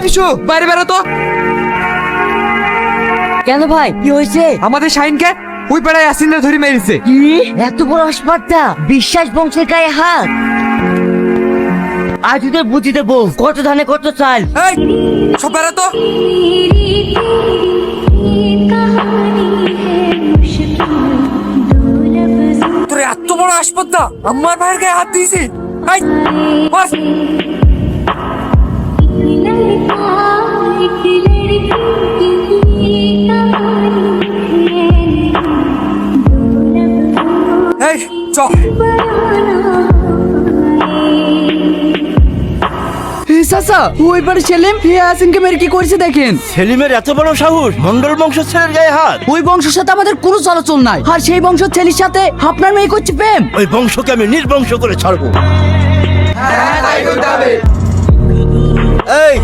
বিশু বাইরে বেরো তো। কেন ভাই কি হয়েছে? আমাদের শাহিনকে ওই পাড়ায় আসিনরা ধরে মেরেছে। কি এত বড় আসপারটা বিশ্বাস বংশের গায়ে হাত? আজ তোদের বুঝি দেবো কত ধানে কত চাল। এই সব বেরো তো। তোর এত বড় আসপদ্দা আমার ভাইয়ের গায়ে হাত দিয়েছি। এই বস। এই চল। চাচা ওই পারে সেলিম ইয়াসিনকে মেরে কি করেছে দেখেন। সেলিমের এত বড় সাহস, মন্ডল বংশের ছেলের গায়ে হাত। ওই বংশের সাথে আমাদের কোনো চলাচল নাই, আর সেই বংশের ছেলের সাথে আপনার মেয়ে করছে প্রেম। ওই বংশকে আমি নির্বংশ করে ছাড়বো। হ্যাঁ তাই করতে হবে। এই